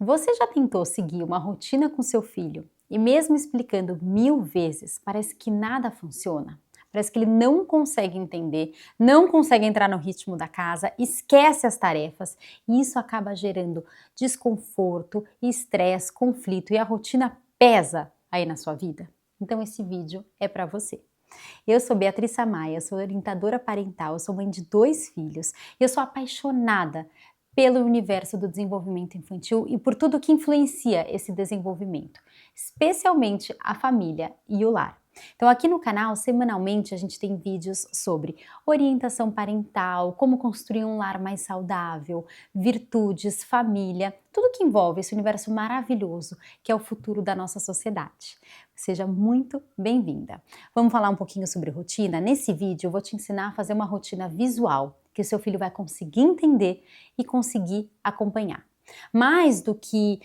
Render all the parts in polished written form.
Você já tentou seguir uma rotina com seu filho e mesmo explicando 1000 vezes, parece que nada funciona? Parece que ele não consegue entender, não consegue entrar no ritmo da casa, esquece as tarefas e isso acaba gerando desconforto, estresse, conflito e a rotina pesa aí na sua vida? Então esse vídeo é para você. Eu sou Beatriz Samaia, sou orientadora parental, sou mãe de 2 filhos e eu sou apaixonada pelo universo do desenvolvimento infantil e por tudo que influencia esse desenvolvimento, especialmente a família e o lar. Então aqui no canal, semanalmente, a gente tem vídeos sobre orientação parental, como construir um lar mais saudável, virtudes, família, tudo que envolve esse universo maravilhoso que é o futuro da nossa sociedade. Seja muito bem-vinda. Vamos falar um pouquinho sobre rotina? Nesse vídeo eu vou te ensinar a fazer uma rotina visual que o seu filho vai conseguir entender e conseguir acompanhar. Mais do que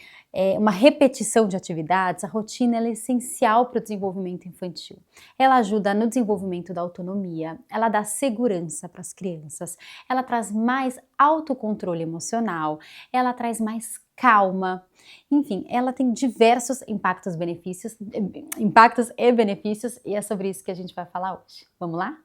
uma repetição de atividades, a rotina é essencial para o desenvolvimento infantil. Ela ajuda no desenvolvimento da autonomia, ela dá segurança para as crianças, ela traz mais autocontrole emocional, ela traz mais calma, enfim, ela tem diversos impactos e benefícios e é sobre isso que a gente vai falar hoje. Vamos lá?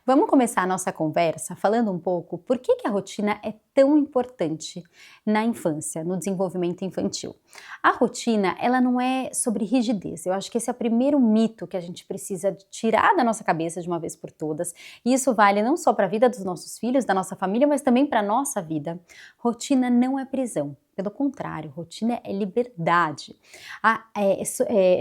Vamos começar a nossa conversa falando um pouco por que a rotina é tão importante na infância, no desenvolvimento infantil. A rotina, ela não é sobre rigidez. Eu acho que esse é o primeiro mito que a gente precisa tirar da nossa cabeça de uma vez por todas. E isso vale não só para a vida dos nossos filhos, da nossa família, mas também para a nossa vida. Rotina não é prisão. Pelo contrário, rotina é liberdade.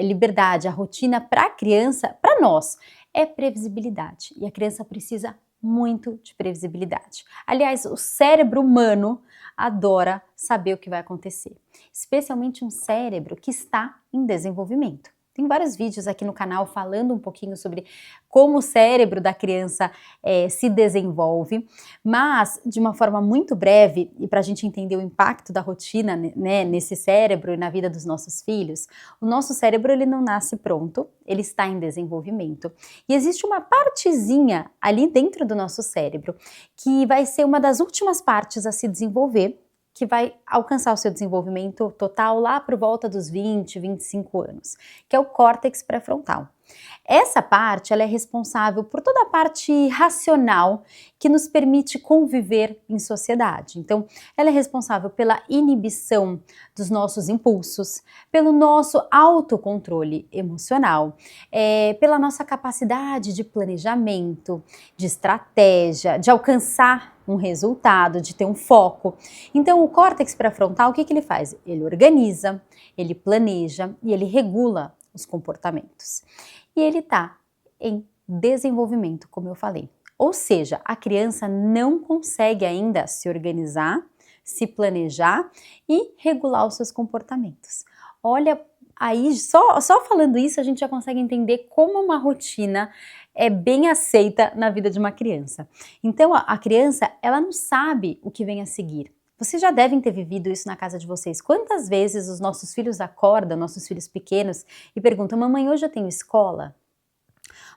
Liberdade, a rotina para a criança, para nós, é previsibilidade. E a criança precisa muito de previsibilidade. Aliás, o cérebro humano adora saber o que vai acontecer, especialmente um cérebro que está em desenvolvimento. Tem vários vídeos aqui no canal falando um pouquinho sobre como o cérebro da criança se desenvolve, mas de uma forma muito breve, e para a gente entender o impacto da rotina, né, nesse cérebro e na vida dos nossos filhos, o nosso cérebro ele não nasce pronto, ele está em desenvolvimento. E existe uma partezinha ali dentro do nosso cérebro que vai ser uma das últimas partes a se desenvolver, que vai alcançar o seu desenvolvimento total lá por volta dos 20, 25 anos, que é o córtex pré-frontal. Essa parte ela é responsável por toda a parte racional que nos permite conviver em sociedade. Então, ela é responsável pela inibição dos nossos impulsos, pelo nosso autocontrole emocional, pela nossa capacidade de planejamento, de estratégia, de alcançar um resultado, de ter um foco. Então, o córtex pré-frontal, o que ele faz? Ele organiza, ele planeja e ele regula os comportamentos. E ele está em desenvolvimento, como eu falei. Ou seja, a criança não consegue ainda se organizar, se planejar e regular os seus comportamentos. Olha, aí só falando isso a gente já consegue entender como uma rotina é bem aceita na vida de uma criança. Então a criança, ela não sabe o que vem a seguir. Vocês já devem ter vivido isso na casa de vocês. Quantas vezes os nossos filhos acordam, nossos filhos pequenos, e perguntam: mamãe, hoje eu tenho escola?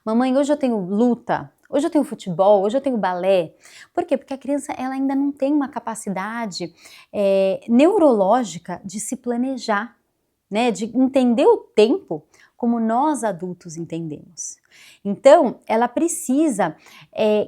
Mamãe, hoje eu tenho luta? Hoje eu tenho futebol? Hoje eu tenho balé? Por quê? Porque a criança ela ainda não tem uma capacidade neurológica de se planejar, né? De entender o tempo como nós adultos entendemos. Então, ela precisa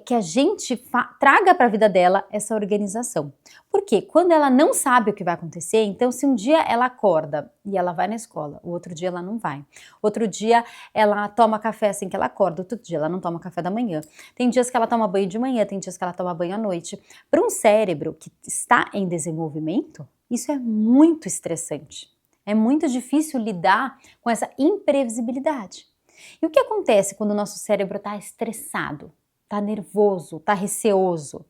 que a gente traga para a vida dela essa organização. Porque quando ela não sabe o que vai acontecer, então se um dia ela acorda e ela vai na escola, o outro dia ela não vai. Outro dia ela toma café assim que ela acorda, outro dia ela não toma café da manhã. Tem dias que ela toma banho de manhã, tem dias que ela toma banho à noite. Para um cérebro que está em desenvolvimento, isso é muito estressante. É muito difícil lidar com essa imprevisibilidade. E o que acontece quando o nosso cérebro está estressado, está nervoso, está receoso?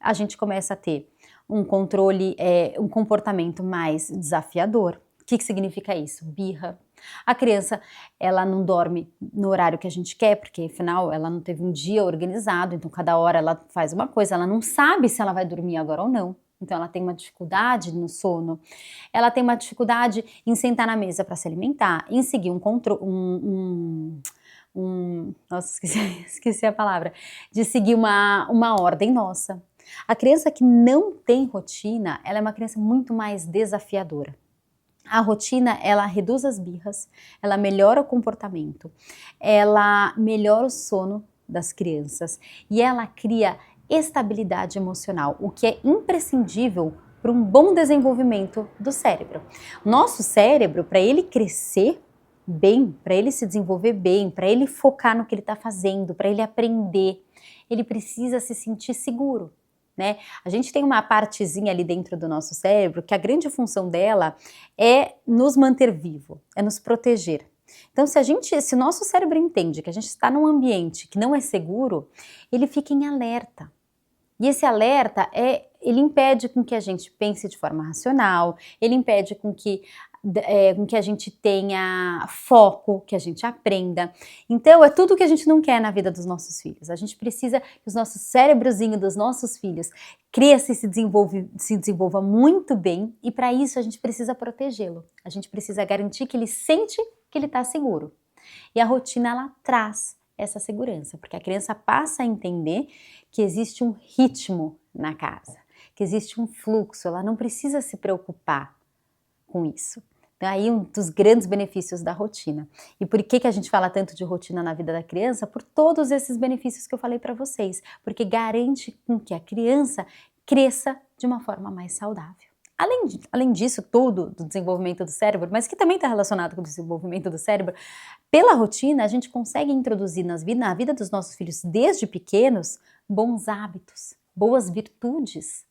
A gente começa a ter um controle, um comportamento mais desafiador. O que significa isso? Birra. A criança, ela não dorme no horário que a gente quer, porque afinal ela não teve um dia organizado, então cada hora ela faz uma coisa, ela não sabe se ela vai dormir agora ou não. Então ela tem uma dificuldade no sono, ela tem uma dificuldade em sentar na mesa para se alimentar, em seguir nossa, esqueci a palavra, de seguir uma ordem nossa. A criança que não tem rotina, ela é uma criança muito mais desafiadora. A rotina, ela reduz as birras, ela melhora o comportamento, ela melhora o sono das crianças e ela cria estabilidade emocional, o que é imprescindível para um bom desenvolvimento do cérebro. Nosso cérebro, para ele crescer bem, para ele se desenvolver bem, para ele focar no que ele está fazendo, para ele aprender, ele precisa se sentir seguro. Né? A gente tem uma partezinha ali dentro do nosso cérebro que a grande função dela é nos manter vivo, é nos proteger. Então, se o nosso cérebro entende que a gente está num ambiente que não é seguro, ele fica em alerta. E esse alerta ele impede com que a gente pense de forma racional, ele impede com que a gente tenha foco, que a gente aprenda. Então, é tudo que a gente não quer na vida dos nossos filhos. A gente precisa que os nossos cérebrozinhos dos nossos filhos cresça e se desenvolva muito bem, e para isso a gente precisa protegê-lo. A gente precisa garantir que ele sente que ele está seguro. E a rotina, ela traz essa segurança, porque a criança passa a entender que existe um ritmo na casa, que existe um fluxo, ela não precisa se preocupar com isso. Então, aí um dos grandes benefícios da rotina. E por que a gente fala tanto de rotina na vida da criança? Por todos esses benefícios que eu falei para vocês, porque garante com que a criança cresça de uma forma mais saudável. Além disso tudo, do desenvolvimento do cérebro, mas que também está relacionado com o desenvolvimento do cérebro, pela rotina a gente consegue introduzir na vida dos nossos filhos desde pequenos bons hábitos, boas virtudes.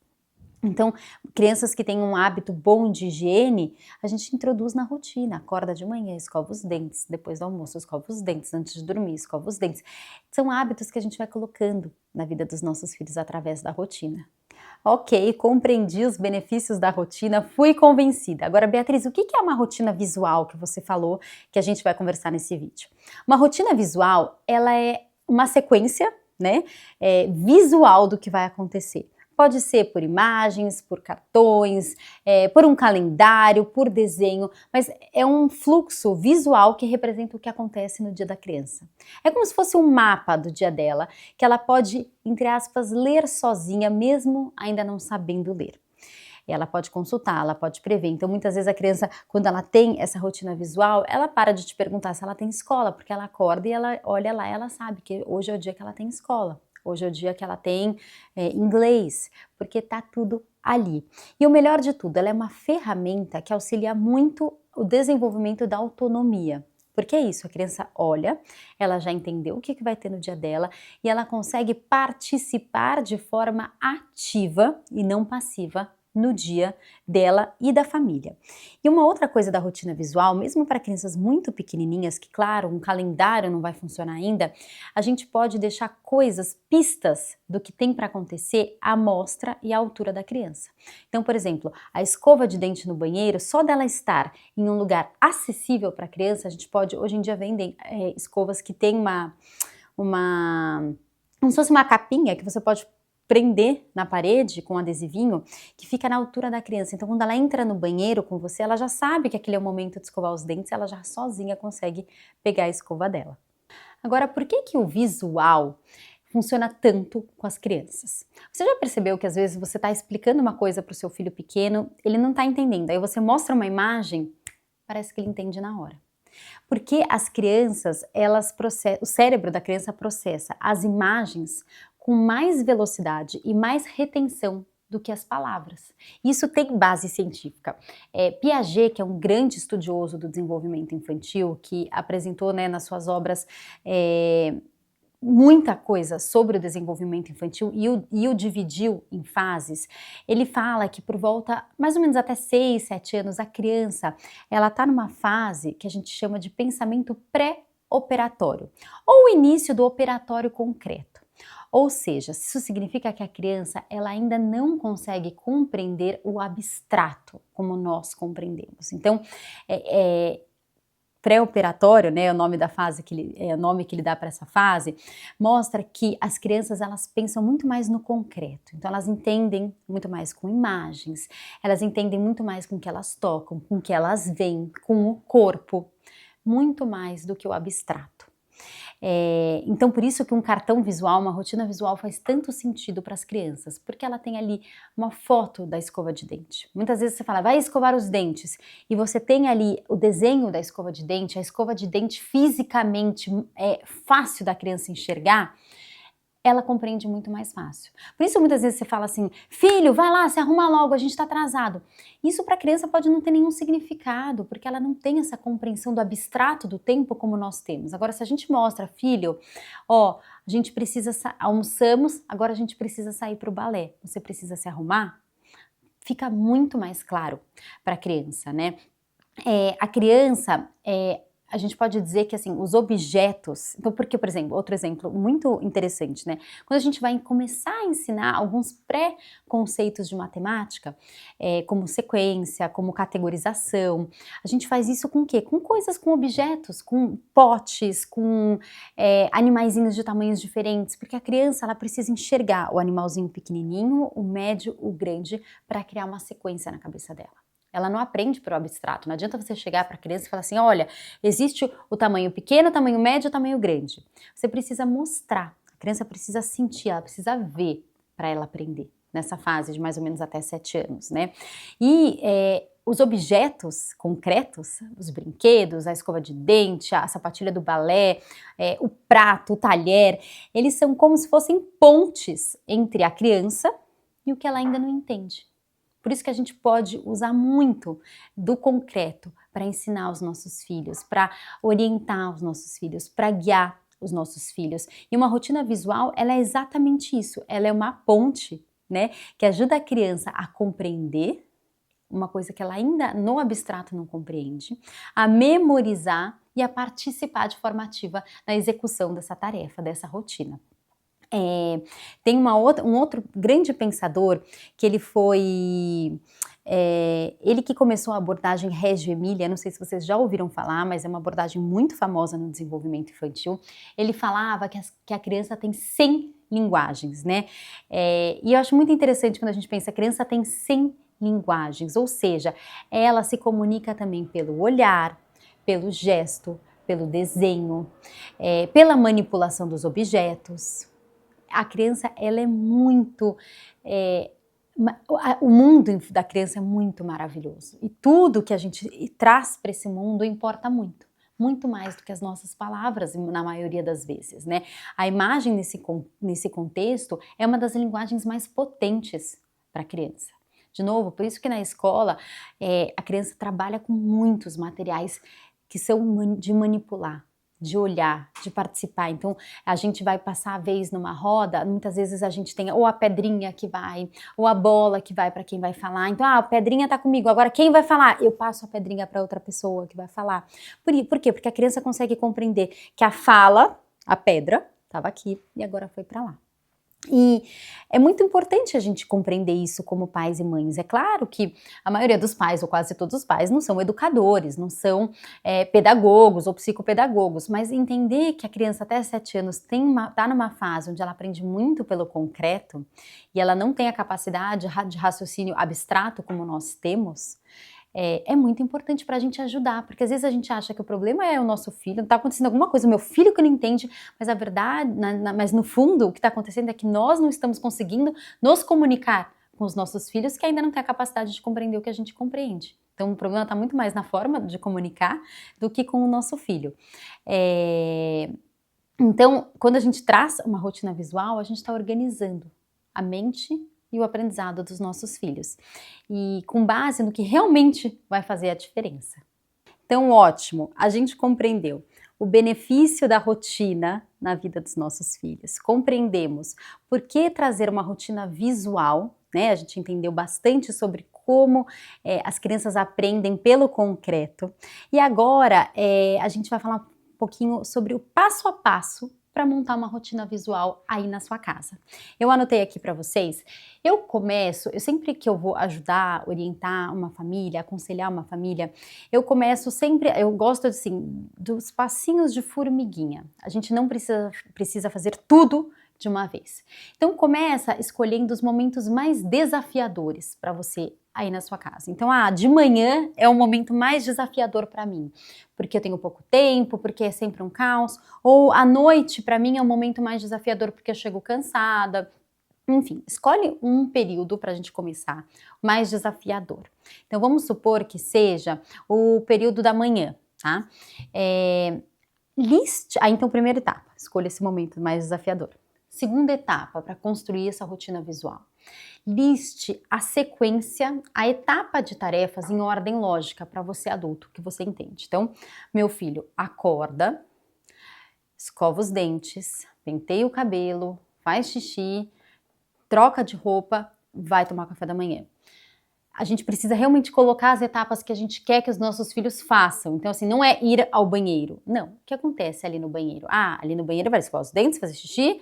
Então, crianças que têm um hábito bom de higiene, a gente introduz na rotina, acorda de manhã, escova os dentes, depois do almoço escova os dentes, antes de dormir escova os dentes. São hábitos que a gente vai colocando na vida dos nossos filhos através da rotina. Ok, compreendi os benefícios da rotina, fui convencida. Agora, Beatriz, o que é uma rotina visual que você falou que a gente vai conversar nesse vídeo? Uma rotina visual, ela é uma sequência, né, visual do que vai acontecer. Pode ser por imagens, por cartões, por um calendário, por desenho, mas é um fluxo visual que representa o que acontece no dia da criança. É como se fosse um mapa do dia dela, que ela pode, entre aspas, ler sozinha, mesmo ainda não sabendo ler. Ela pode consultar, ela pode prever. Então, muitas vezes a criança, quando ela tem essa rotina visual, ela para de te perguntar se ela tem escola, porque ela acorda e ela olha lá e ela sabe que hoje é o dia que ela tem escola. Hoje é o dia que ela tem inglês, porque tá tudo ali. E o melhor de tudo, ela é uma ferramenta que auxilia muito o desenvolvimento da autonomia. Porque é isso, a criança olha, ela já entendeu o que vai ter no dia dela e ela consegue participar de forma ativa e não passiva no dia dela e da família. E uma outra coisa da rotina visual, mesmo para crianças muito pequenininhas, que claro, um calendário não vai funcionar ainda, a gente pode deixar coisas, pistas do que tem para acontecer à mostra e à altura da criança. Então, por exemplo, a escova de dente no banheiro, só dela estar em um lugar acessível para a criança, a gente pode, hoje em dia vendem escovas que tem como se fosse uma capinha que você pode prender na parede com um adesivinho que fica na altura da criança. Então, quando ela entra no banheiro com você, ela já sabe que aquele é o momento de escovar os dentes, ela já sozinha consegue pegar a escova dela. Agora, por que o visual funciona tanto com as crianças? Você já percebeu que às vezes você está explicando uma coisa para o seu filho pequeno, ele não está entendendo, aí você mostra uma imagem, parece que ele entende na hora. Porque as crianças, o cérebro da criança processa as imagens com mais velocidade e mais retenção do que as palavras. Isso tem base científica. Piaget, que é um grande estudioso do desenvolvimento infantil, que apresentou nas suas obras muita coisa sobre o desenvolvimento infantil e o dividiu em fases. Ele fala que por volta, mais ou menos até 6, 7 anos, a criança, ela está numa fase que a gente chama de pensamento pré-operatório, ou o início do operatório concreto. Ou seja, isso significa que a criança ela ainda não consegue compreender o abstrato como nós compreendemos. Então, pré-operatório, né, é o nome da fase o nome que ele dá para essa fase, mostra que as crianças elas pensam muito mais no concreto. Então elas entendem muito mais com imagens, elas entendem muito mais com o que elas tocam, com o que elas veem, com o corpo, muito mais do que o abstrato. Então, por isso que um cartão visual, uma rotina visual faz tanto sentido para as crianças, porque ela tem ali uma foto da escova de dente. Muitas vezes você fala, vai escovar os dentes, e você tem ali o desenho da escova de dente, a escova de dente fisicamente é fácil da criança enxergar, ela compreende muito mais fácil. Por isso muitas vezes você fala assim, filho, vai lá, se arruma logo, a gente está atrasado. Isso para a criança pode não ter nenhum significado, porque ela não tem essa compreensão do abstrato do tempo como nós temos. Agora, se a gente mostra, filho, ó, a gente precisa, almoçamos, agora a gente precisa sair para o balé, você precisa se arrumar, fica muito mais claro para a criança, né? A criança, a gente pode dizer que assim, os objetos, então porque, por exemplo, outro exemplo muito interessante, né? Quando a gente vai começar a ensinar alguns pré-conceitos de matemática, como sequência, como categorização, a gente faz isso com o quê? Com coisas, com objetos, com potes, com animaizinhos de tamanhos diferentes, porque a criança, ela precisa enxergar o animalzinho pequenininho, o médio, o grande, para criar uma sequência na cabeça dela. Ela não aprende pelo abstrato, não adianta você chegar para a criança e falar assim, olha, existe o tamanho pequeno, o tamanho médio e o tamanho grande. Você precisa mostrar, a criança precisa sentir, ela precisa ver para ela aprender, nessa fase de mais ou menos até 7 anos, né? E os objetos concretos, os brinquedos, a escova de dente, a sapatilha do balé, o prato, o talher, eles são como se fossem pontes entre a criança e o que ela ainda não entende. Por isso que a gente pode usar muito do concreto para ensinar os nossos filhos, para orientar os nossos filhos, para guiar os nossos filhos. E uma rotina visual, ela é exatamente isso, ela é uma ponte, né, que ajuda a criança a compreender uma coisa que ela ainda no abstrato não compreende, a memorizar e a participar de forma ativa na execução dessa tarefa, dessa rotina. Tem um outro grande pensador que ele foi, ele que começou a abordagem Reggio Emilia, não sei se vocês já ouviram falar, mas é uma abordagem muito famosa no desenvolvimento infantil. Ele falava que a criança tem 100 linguagens, né? E eu acho muito interessante quando a gente pensa, a criança tem 100 linguagens, ou seja, ela se comunica também pelo olhar, pelo gesto, pelo desenho, pela manipulação dos objetos. A criança, ela é muito, o mundo da criança é muito maravilhoso e tudo que a gente traz para esse mundo importa muito, muito mais do que as nossas palavras na maioria das vezes, né? A imagem nesse contexto é uma das linguagens mais potentes para a criança. De novo, por isso que na escola a criança trabalha com muitos materiais que são de manipular, de olhar, de participar. Então, a gente vai passar a vez numa roda, muitas vezes a gente tem ou a pedrinha que vai, ou a bola que vai para quem vai falar. Então, a pedrinha tá comigo, agora quem vai falar? Eu passo a pedrinha para outra pessoa que vai falar. Por quê? Porque a criança consegue compreender que a fala, a pedra, estava aqui e agora foi para lá. E é muito importante a gente compreender isso como pais e mães. É claro que a maioria dos pais, ou quase todos os pais, não são educadores, não são pedagogos ou psicopedagogos, mas entender que a criança até 7 anos está numa fase onde ela aprende muito pelo concreto e ela não tem a capacidade de raciocínio abstrato como nós temos, é muito importante para a gente ajudar, porque às vezes a gente acha que o problema é o nosso filho, está acontecendo alguma coisa, o meu filho que não entende, mas a verdade, mas no fundo o que está acontecendo é que nós não estamos conseguindo nos comunicar com os nossos filhos que ainda não têm a capacidade de compreender o que a gente compreende. Então o problema está muito mais na forma de comunicar do que com o nosso filho. Então, quando a gente traz uma rotina visual, a gente está organizando a mente e o aprendizado dos nossos filhos. E com base no que realmente vai fazer a diferença. Então, ótimo, a gente compreendeu o benefício da rotina na vida dos nossos filhos. Compreendemos por que trazer uma rotina visual, né? A gente entendeu bastante sobre como as crianças aprendem pelo concreto. E agora a gente vai falar um pouquinho sobre o passo a passo para montar uma rotina visual aí na sua casa. Eu anotei aqui para vocês, eu sempre que eu vou ajudar, orientar uma família, aconselhar uma família, eu gosto assim, dos passinhos de formiguinha. A gente não precisa fazer tudo de uma vez. Então começa escolhendo os momentos mais desafiadores para você aí na sua casa. Então, de manhã é o momento mais desafiador para mim, porque eu tenho pouco tempo, porque é sempre um caos, ou à noite para mim é o momento mais desafiador porque eu chego cansada. Enfim, escolhe um período para a gente começar mais desafiador. Então, vamos supor que seja o período da manhã, tá? Então, primeira etapa, escolha esse momento mais desafiador. Segunda etapa, para construir essa rotina visual. Liste a sequência, a etapa de tarefas em ordem lógica para você adulto, que você entende. Então, meu filho acorda, escova os dentes, penteia o cabelo, faz xixi, troca de roupa, vai tomar café da manhã. A gente precisa realmente colocar as etapas que a gente quer que os nossos filhos façam. Então, assim, não é ir ao banheiro. Não. O que acontece ali no banheiro? Ali no banheiro vai escovar os dentes, fazer xixi,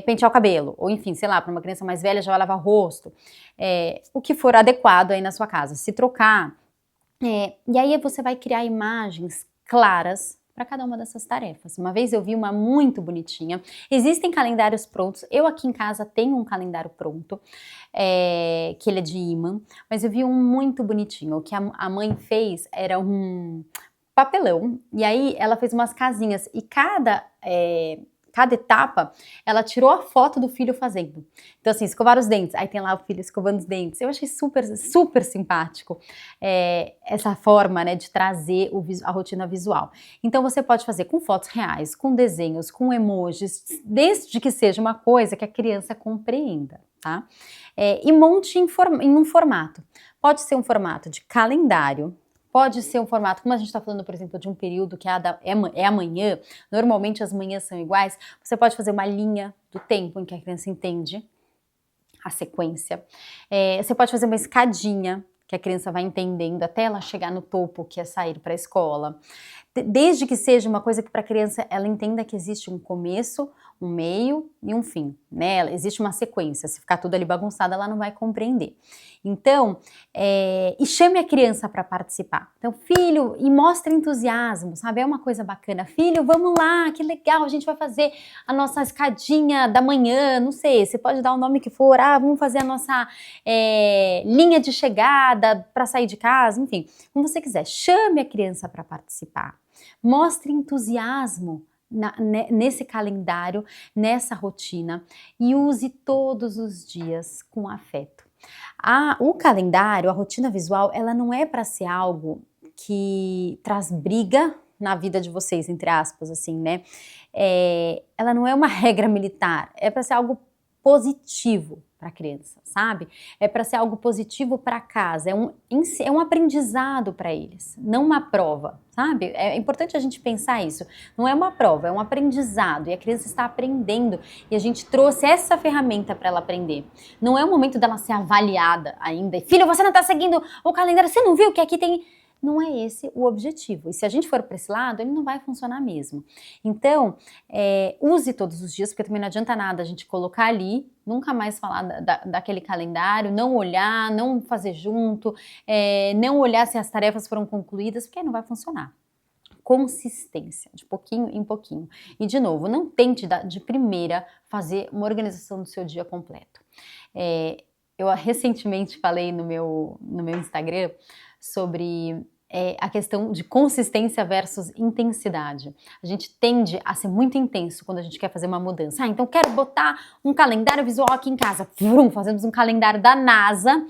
pentear o cabelo. Ou, enfim, sei lá, para uma criança mais velha já vai lavar o rosto. O que for adequado aí na sua casa. Se trocar. E aí você vai criar imagens claras para cada uma dessas tarefas. Uma vez eu vi uma muito bonitinha. Existem calendários prontos. Eu aqui em casa tenho um calendário pronto, que ele é de imã, mas eu vi um muito bonitinho. O que a mãe fez era um papelão, e aí ela fez umas casinhas, e cada etapa, ela tirou a foto do filho fazendo. Então, assim, escovar os dentes, aí tem lá o filho escovando os dentes. Eu achei super, super simpático essa forma, né, de trazer a rotina visual. Então, você pode fazer com fotos reais, com desenhos, com emojis, desde que seja uma coisa que a criança compreenda, tá? E monte em um formato. Pode ser um formato de calendário, pode ser um formato, como a gente está falando, por exemplo, de um período que é amanhã, normalmente as manhãs são iguais, você pode fazer uma linha do tempo em que a criança entende a sequência. Você pode fazer uma escadinha que a criança vai entendendo até ela chegar no topo, que é sair para a escola. Desde que seja uma coisa que para a criança ela entenda que existe um começo, um meio e um fim, né? Existe uma sequência, se ficar tudo ali bagunçado ela não vai compreender. Então, e chame a criança para participar. Então, filho, e mostre entusiasmo, sabe? É uma coisa bacana. Filho, vamos lá, que legal, a gente vai fazer a nossa escadinha da manhã, não sei, você pode dar o nome que for, vamos fazer a nossa linha de chegada para sair de casa, enfim, como você quiser. Chame a criança para participar. Mostre entusiasmo nesse calendário, nessa rotina, e use todos os dias com afeto. O calendário, a rotina visual, ela não é para ser algo que traz briga na vida de vocês, entre aspas, assim, né? Ela não é uma regra militar, é para ser algo positivo para a criança, sabe? É para ser algo positivo para casa, é um aprendizado para eles, não uma prova, sabe? É importante a gente pensar isso. Não é uma prova, é um aprendizado, e a criança está aprendendo, e a gente trouxe essa ferramenta para ela aprender. Não é o momento dela ser avaliada ainda. Filho, você não está seguindo o calendário, você não viu que aqui tem... Não é esse o objetivo. E se a gente for para esse lado, ele não vai funcionar mesmo. Então, use todos os dias, porque também não adianta nada a gente colocar ali, nunca mais falar daquele calendário, não olhar, não fazer junto, não olhar se as tarefas foram concluídas, porque não vai funcionar. Consistência, de pouquinho em pouquinho. E, de novo, não tente de primeira fazer uma organização do seu dia completo. Eu recentemente falei no meu Instagram sobre a questão de consistência versus intensidade. A gente tende a ser muito intenso quando a gente quer fazer uma mudança. Então quero botar um calendário visual aqui em casa. Fazemos um calendário da NASA,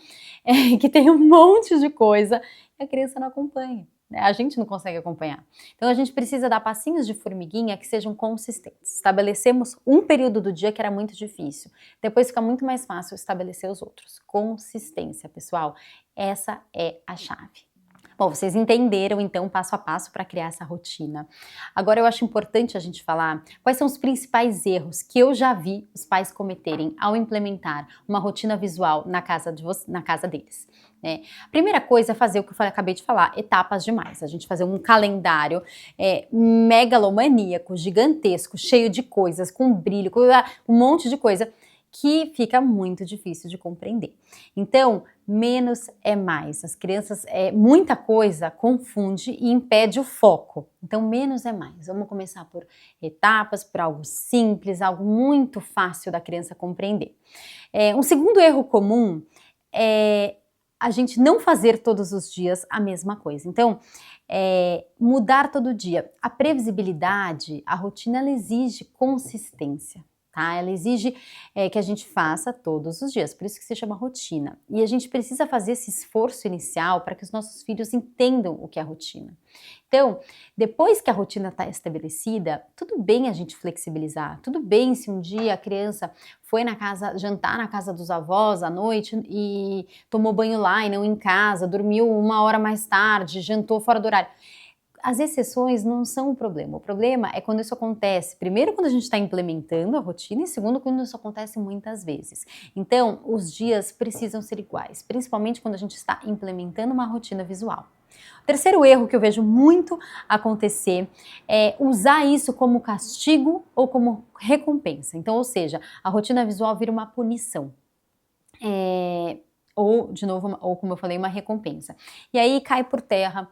que tem um monte de coisa, e a criança não acompanha. A gente não consegue acompanhar. Então a gente precisa dar passinhos de formiguinha que sejam consistentes. Estabelecemos um período do dia que era muito difícil. Depois fica muito mais fácil estabelecer os outros. Consistência, pessoal. Essa é a chave. Bom, vocês entenderam então passo a passo para criar essa rotina. Agora eu acho importante a gente falar quais são os principais erros que eu já vi os pais cometerem ao implementar uma rotina visual na casa deles. Primeira coisa é fazer o que eu acabei de falar, etapas demais. A gente fazer um calendário megalomaníaco, gigantesco, cheio de coisas, com brilho, com um monte de coisa, que fica muito difícil de compreender. Então, menos é mais. As crianças, muita coisa confunde e impede o foco. Então, menos é mais. Vamos começar por etapas, por algo simples, algo muito fácil da criança compreender. Um segundo erro comum é a gente não fazer todos os dias a mesma coisa. Então, mudar todo dia. A previsibilidade, a rotina, ela exige consistência, tá? Ela exige que a gente faça todos os dias, por isso que se chama rotina. E a gente precisa fazer esse esforço inicial para que os nossos filhos entendam o que é rotina. Então, depois que a rotina está estabelecida, tudo bem a gente flexibilizar, tudo bem se um dia a criança foi jantar na casa dos avós à noite e tomou banho lá e não em casa, dormiu 1 hora mais tarde, jantou fora do horário. As exceções não são o problema é quando isso acontece, primeiro quando a gente está implementando a rotina e segundo quando isso acontece muitas vezes. Então, os dias precisam ser iguais, principalmente quando a gente está implementando uma rotina visual. O terceiro erro que eu vejo muito acontecer é usar isso como castigo ou como recompensa. Então, ou seja, a rotina visual vira uma punição. Ou, de novo, ou como eu falei, uma recompensa. E aí cai por terra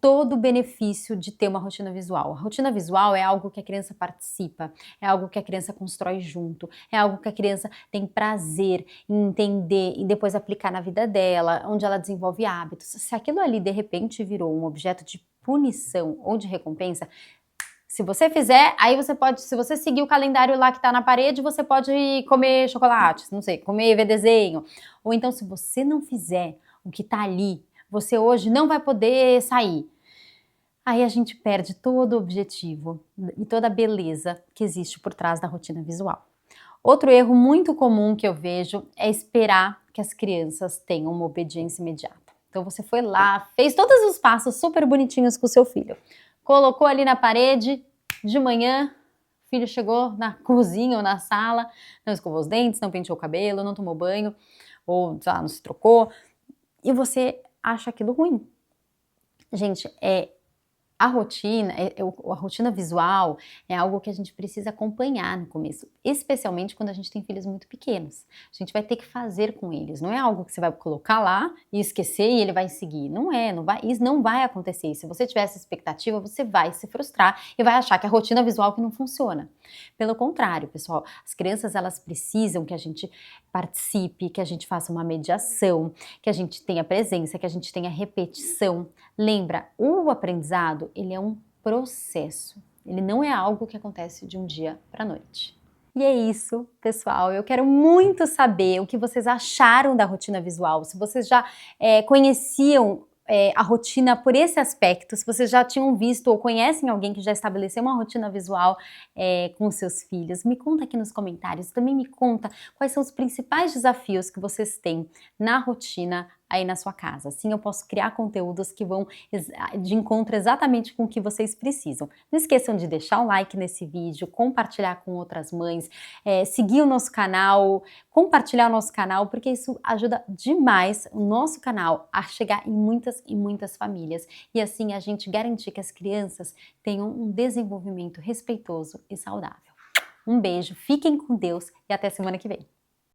todo o benefício de ter uma rotina visual. A rotina visual é algo que a criança participa, é algo que a criança constrói junto, é algo que a criança tem prazer em entender e depois aplicar na vida dela, onde ela desenvolve hábitos. Se aquilo ali de repente virou um objeto de punição ou de recompensa, se você fizer, aí você pode, se você seguir o calendário lá que tá na parede, você pode comer chocolate, não sei, comer, ver desenho. Ou então, se você não fizer o que tá ali, você hoje não vai poder sair. Aí a gente perde todo o objetivo e toda a beleza que existe por trás da rotina visual. Outro erro muito comum que eu vejo é esperar que as crianças tenham uma obediência imediata. Então você foi lá, fez todos os passos super bonitinhos com o seu filho, colocou ali na parede, de manhã, o filho chegou na cozinha ou na sala, não escovou os dentes, não penteou o cabelo, não tomou banho, ou sei lá, não se trocou, e você acha aquilo ruim. Gente, a rotina visual é algo que a gente precisa acompanhar no começo, especialmente quando a gente tem filhos muito pequenos. A gente vai ter que fazer com eles, não é algo que você vai colocar lá e esquecer e ele vai seguir. Não é, isso não vai acontecer. E se você tiver essa expectativa, você vai se frustrar e vai achar que é a rotina visual que não funciona. Pelo contrário, pessoal, as crianças elas precisam que a gente participe, que a gente faça uma mediação, que a gente tenha presença, que a gente tenha repetição. Lembra, o aprendizado, ele é um processo, ele não é algo que acontece de um dia para a noite. E é isso, pessoal, eu quero muito saber o que vocês acharam da rotina visual, se vocês já conheciam a rotina por esse aspecto, se vocês já tinham visto ou conhecem alguém que já estabeleceu uma rotina visual com seus filhos, me conta aqui nos comentários, também me conta quais são os principais desafios que vocês têm na rotina aí na sua casa. Assim eu posso criar conteúdos que vão de encontro exatamente com o que vocês precisam. Não esqueçam de deixar um like nesse vídeo, compartilhar com outras mães, seguir o nosso canal, compartilhar o nosso canal, porque isso ajuda demais o nosso canal a chegar em muitas e muitas famílias. E assim a gente garantir que as crianças tenham um desenvolvimento respeitoso e saudável. Um beijo, fiquem com Deus e até semana que vem.